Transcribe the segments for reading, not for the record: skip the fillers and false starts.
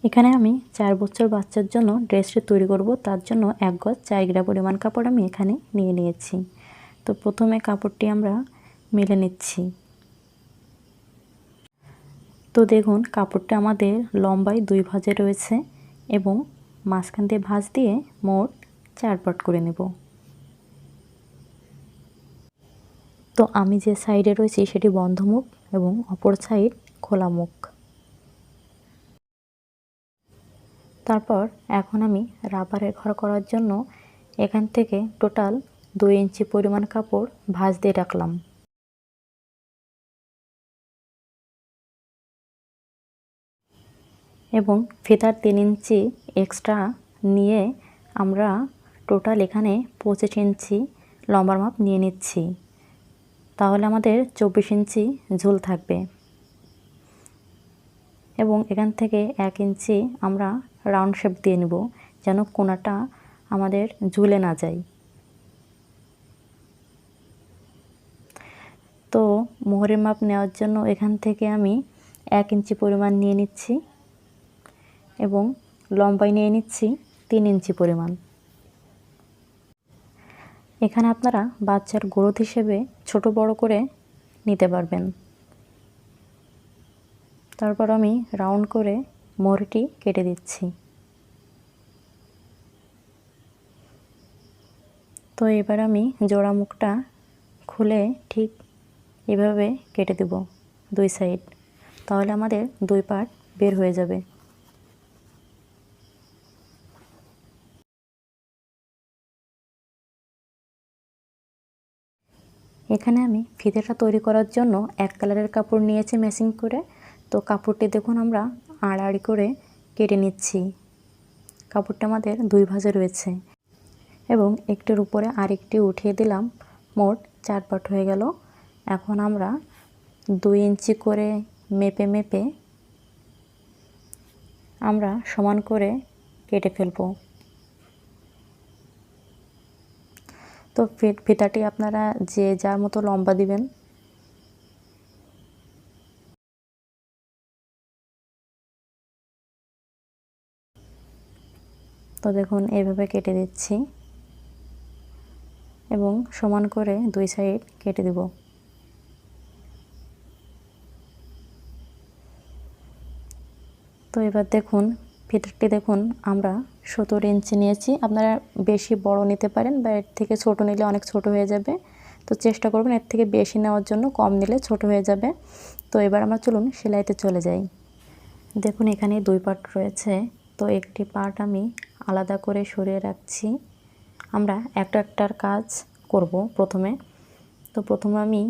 এখানে আমি 4 বছর বাচ্চার জন্য ড্রেসটি তৈরি করব। তার জন্য 1 গজ 4 গ্রা পরিমাণ কাপড় আমি এখানে নিয়ে নিয়েছি। তো প্রথমে কাপড়টি আমরা মেলে নিচ্ছি। তো দেখুন কাপড়টা আমাদের লম্বায় 2 ভাঁজে রয়েছে এবং মাঝখান দিয়ে ভাঁজ দিয়ে মোট 4 পাট করে নেব। তো আমি যে সাইডে রয়েছি সেটি বন্ধ মুখ এবং অপর সাইড খোলা মুখ। তারপর এখন আমি রাবারের ঘর করার জন্য এখান থেকে টোটাল 2 ইঞ্চি পরিমাণ কাপড় ভাঁজ দিয়ে রাখলাম। এবং ফিতার 3 ইঞ্চি এক্সট্রা নিয়ে আমরা টোটাল এখানে 25 ইঞ্চি লম্বার মাপ নিয়ে নিচ্ছি। তাহলে আমাদের 24 ইঞ্চি ঝুল থাকবে। এবং এখান থেকে 1 ইঞ্চি আমরা রাউন্ড শেপ দিয়ে নেব যেন কোণাটা আমাদের ঝুলে না যায়। তো মোহরের মাপ নেওয়ার জন্য এখান থেকে আমি 1 ইঞ্চি পরিমাণ নিয়ে নিচ্ছি এবং লম্বায় নিয়ে নিচ্ছি 3 ইঞ্চি পরিমাণ। এখানে আপনারা বাচ্চার গ্রোথ হিসেবে ছোট বড় করে নিতে পারবেন। তারপর আমি রাউন্ড করে মোহরটি কেটে দিচ্ছি। তো এবার আমি জোড়া মুখটা খুলে ঠিক এভাবে কেটে দেব 2 সাইড, তাহলে আমাদের 2 পার্ট বের হয়ে যাবে। এখানে আমি ফিতেটা তৈরি করার জন্য 1 কালারের কাপড় নিয়েছি ম্যাচিং করে। তো কাপড়টি দেখুন আমরা আড়াআড়ি করে কেটে নিচ্ছি। কাপড়টা আমাদের 2 ভাঁজে রয়েছে এবং একটির উপরে আরেকটি উঠিয়ে দিলাম, মোট 4 পার্ট হয়ে গেল। এখন আমরা 2 ইঞ্চি করে মেপে মেপে আমরা সমান করে কেটে ফেলবো। তো ফিতাটি আপনারা যে যার মতো লম্বা দিবেন। তো দেখুন এইভাবে কেটে দিচ্ছি এবং সমান করে 2 সাইড কেটে দেব। তো এবার দেখুন ফিতাটি দেখুন আমরা 17 ইঞ্চি নিয়েছি। আপনারা বেশি বড় নিতে পারেন বা এর থেকে ছোট নিলে অনেক ছোট হয়ে যাবে। তো চেষ্টা করবেন এর থেকে বেশি নেওয়ার জন্য, কম নিলে ছোট হয়ে যাবে। তো এবার আমরা চলুন সেলাইতে চলে যাই। দেখুন এখানে 2 পার্ট রয়েছে। তো একটি পার্ট আমি আলাদা করে সরিয়ে রাখছি। আমরা একটার কাজ করব প্রথমে। তো প্রথমে আমি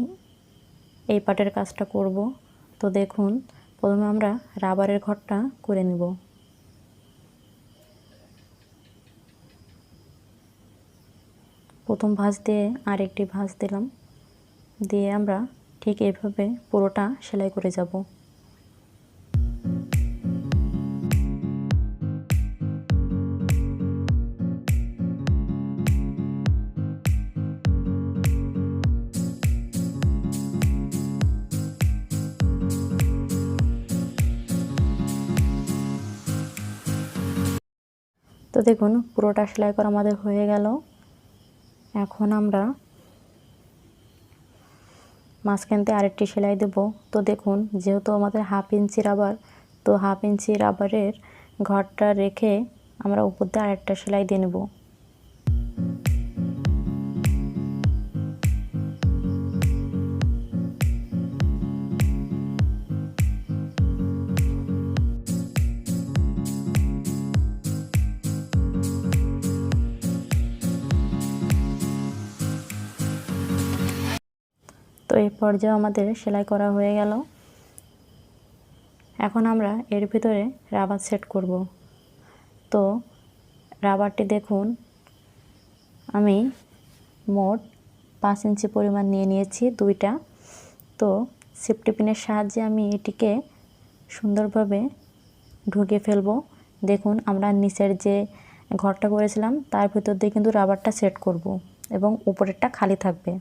এই পার্টের কাজটা করব। তো দেখুন প্রথমে আমরা রাবারের ঘরটা করে নেব। প্রথম ভাঁজ দিয়ে আরেকটি ভাঁজ দিলাম, দিয়ে আমরা ঠিক এভাবে পুরোটা সেলাই করে যাব। তো দেখুন পুরোটা সেলাই করা আমাদের হয়ে গেল। এখন আমরা মাঝখান থেকে আরেকটি সেলাই দেব। তো দেখুন যেহেতু আমাদের 1/2 ইঞ্চি রাবার, তো 1/2 ইঞ্চি রাবারের ঘরটা রেখে আমরা উপর দিয়ে আরেকটা সেলাই দিয়ে নেব। তো এই পর্যায়ে আমাদের সেলাই করা হয়ে গেল। এখন আমরা এর ভিতরে রাবার সেট করব। তো রাবারটি দেখুন আমি মোট 5 ইঞ্চি পরিমাণ নিয়ে নিয়েছি 2টা। তো সেফটি পিনের সাহায্যে আমি এটিকে সুন্দরভাবে ঢুকিয়ে ফেলবো। দেখুন আমরা নিচের যে ঘরটা করেছিলাম তার ভিতর দিয়ে কিন্তু রাবারটা সেট করব এবং উপরেরটা খালি থাকবে।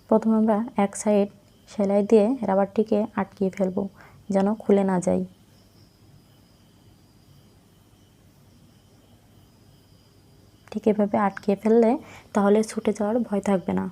প্রথমে আমরা এক সাইড সেলাই দিয়ে রাবারটিকে আটকিয়ে ফেলবো যেন খুলে না যায়। ঠিক এভাবে আটকিয়ে ফেললে তাহলে ছুটে যাওয়ার ভয় থাকবে না।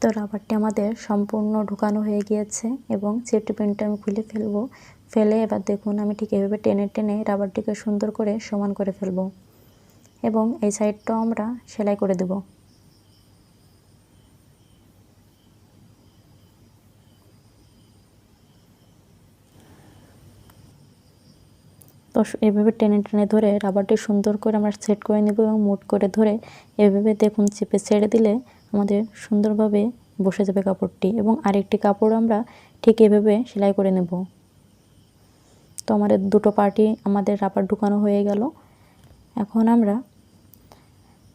তো রাবারটি আমাদের সম্পূর্ণ ঢুকানো হয়ে গিয়েছে এবং সেফটি পিনটা আমি খুলে ফেলবো। ফেলে এবার দেখুন আমি ঠিক এভাবে টেনে টেনে রাবারটিকে সুন্দর করে সমান করে ফেলবো এবং এই সাইডটাও আমরা সেলাই করে দেব। তো এভাবে টেনে টেনে ধরে রাবারটি সুন্দর করে আমরা সেট করে নেব এবং মুট করে ধরে এভাবে দেখুন চেপে ছেড়ে দিলে আমাদের সুন্দরভাবে বসে যাবে কাপড়টি এবং আরেকটি কাপড় আমরা ঠিক এভাবে সেলাই করে নেব। তো আমাদের দুটো পার্টি আমাদের রাবার ঢুকানো হয়ে গেল। এখন আমরা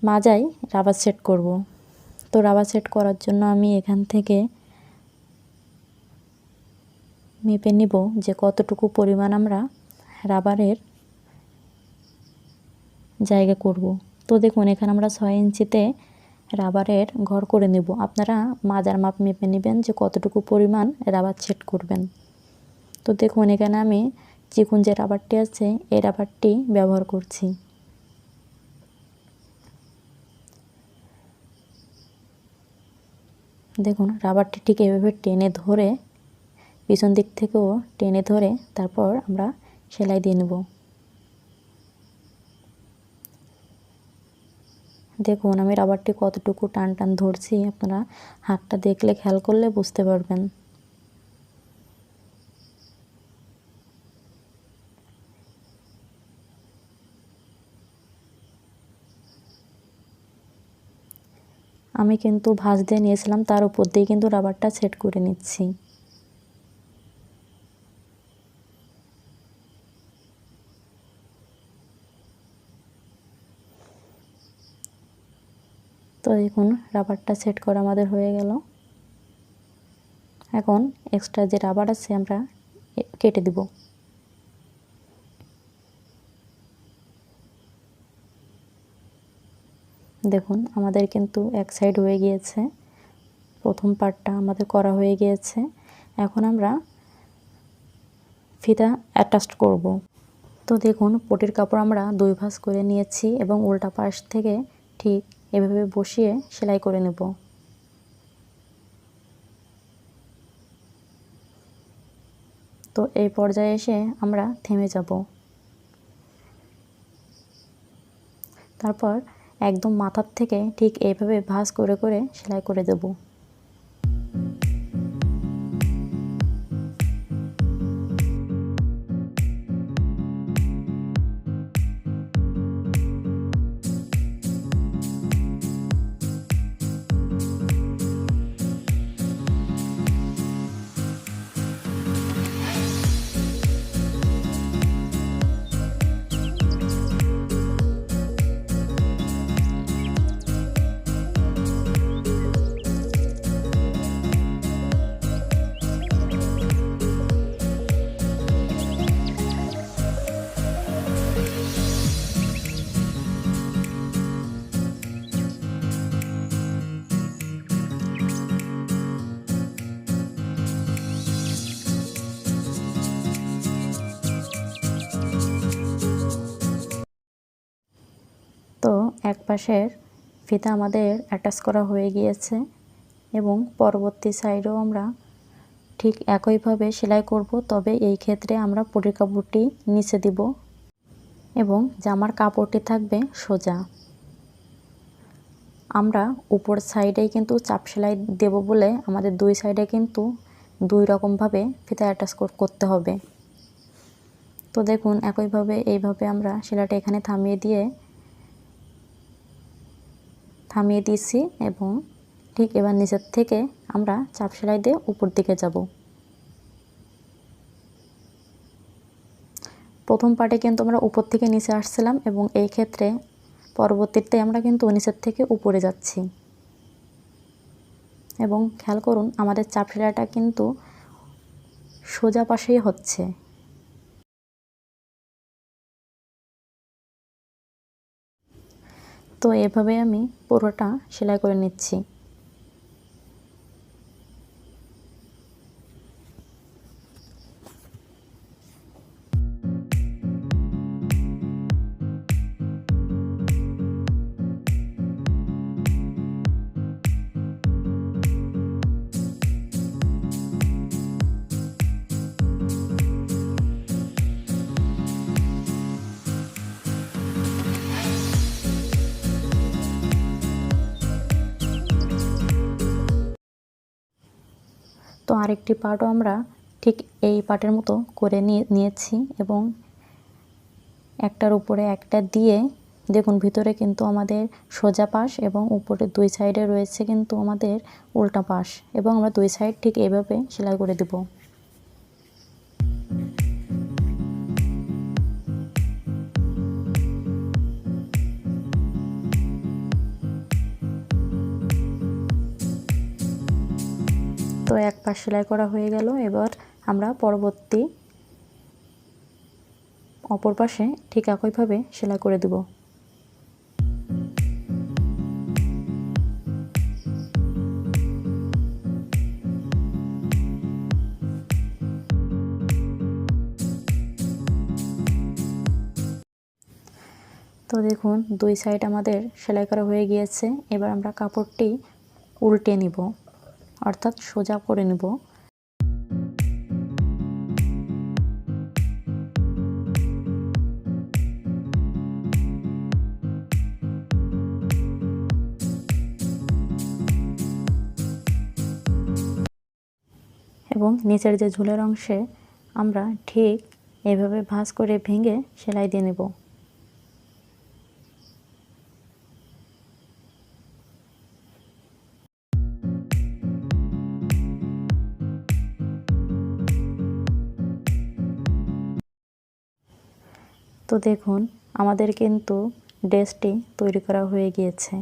মাজায় রাবার সেট করব। তো রাবার সেট করার জন্য আমি এখান থেকে মেপে নিব যে কতটুকু পরিমাণ আমরা রাবারের জায়গা করব। তো দেখুন এখানে আমরা 6 ইঞ্চিতে রাবারের ঘর করে নেব। আপনারা মাজার মাপ মেপে নেবেন যে কতটুকু পরিমাণ রাবার সেট করবেন। তো দেখুন এখানে আমি চিকন যে রাবারটি আছে এই রাবারটি ব্যবহার করছি। দেখুন রাবারটি ঠিক এভাবে টেনে ধরে পিছন দিক থেকেও টেনে ধরে তারপর আমরা সেলাই দিয়ে নেব। দেখুন আমি রাবারটি কতটুকু টান টান ধরছি, আপনারা হাতটা দেখলে খেয়াল করলে বুঝতে পারবেন। আমি কিন্তু ভাঁজ দিয়ে নিয়েছিলাম, তার উপর দিয়ে কিন্তু রাবারটা সেট করে নিচ্ছি। তো দেখুন রাবারটা সেট করা আমাদের হয়ে গেল। এখন এক্সট্রা যে রাবার আছে আমরা কেটে দিব। দেখুন আমাদের কিন্তু এক সাইড হয়ে গিয়েছে, প্রথম পার্টটা আমাদের করা হয়ে গিয়েছে। এখন আমরা ফিতা অ্যাটাচ করব। তো দেখুন পটির কাপড় আমরা 2 ভাঁজ করে নিয়েছি এবং উল্টা পাশ থেকে ঠিক এভাবে বসিয়ে সেলাই করে নেব। তো এই পর্যায়ে এসে আমরা থেমে যাব। তারপর একদম মাথার থেকে ঠিক এইভাবে ভাঁজ করে করে সেলাই করে দেব। তো এক পাশের ফিতা আমাদের অ্যাটাচ করা হয়ে গিয়েছে এবং পরবর্তী সাইডেও আমরা ঠিক একইভাবে সেলাই করব, তবে এই ক্ষেত্রে আমরা পটির কাপড়টি নিচে দিব এবং জামার কাপড়টি থাকবে সোজা। আমরা উপর সাইডেই কিন্তু চাপ সেলাই দেব বলে আমাদের 2 সাইডে কিন্তু 2 রকমভাবে ফিতা অ্যাটাচ করতে হবে। তো দেখুন একইভাবে এইভাবে আমরা সেলাইটা এখানে থামিয়ে দিয়ে থামিয়ে দিয়েছি এবং ঠিক এবার নিচের থেকে আমরা চাপ সেলাই দিয়ে উপর দিকে যাব। প্রথম পার্টে কিন্তু আমরা উপর থেকে নিচে আসছিলাম এবং এই ক্ষেত্রে পরবর্তীতে আমরা কিন্তু নিচের থেকে উপরে যাচ্ছি। এবং খেয়াল করুন আমাদের চাপ সেলাইটা কিন্তু সোজা পাশেই হচ্ছে। তো এভাবে আমি পুরোটা সেলাই করে নিচ্ছি। তো আরেকটি পার্টও আমরা ঠিক এই পার্টের মতো করে নিয়েছি এবং একটার উপরে একটা দিয়ে দেখুন ভিতরে কিন্তু আমাদের সোজা পাশ এবং উপরে দুই সাইডে রয়েছে কিন্তু আমাদের উল্টা পাশ এবং আমরা দুই সাইড ঠিক এভাবে সেলাই করে দেব। তো এক পাশ সেলাই করা হয়ে গেল। এবার আমরা পরবর্তী অপর পাশে ঠিক একইভাবে সেলাই করে দেব। তো দেখুন দুই সাইড আমাদের সেলাই করা হয়ে গিয়েছে। এবার আমরা কাপড়টি উল্টে নিব, অর্থাৎ সোজা করে নিব। এবং নিচের যে ঝুলের অংশে আমরা ঠিক এভাবে ভাঁজ করে ভেঙে সেলাই দিয়ে নেব। তো দেখুন আমাদের কিন্তু ড্রেসটি তৈরি করা হয়ে গিয়েছে।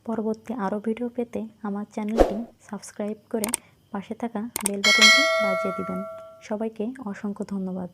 পরবর্তী আরও ভিডিও পেতে আমার চ্যানেলটি সাবস্ক্রাইব করে পাশে থাকা বেল বাটনটি বাজিয়ে দিবেন। সবাইকে অসংখ্য ধন্যবাদ।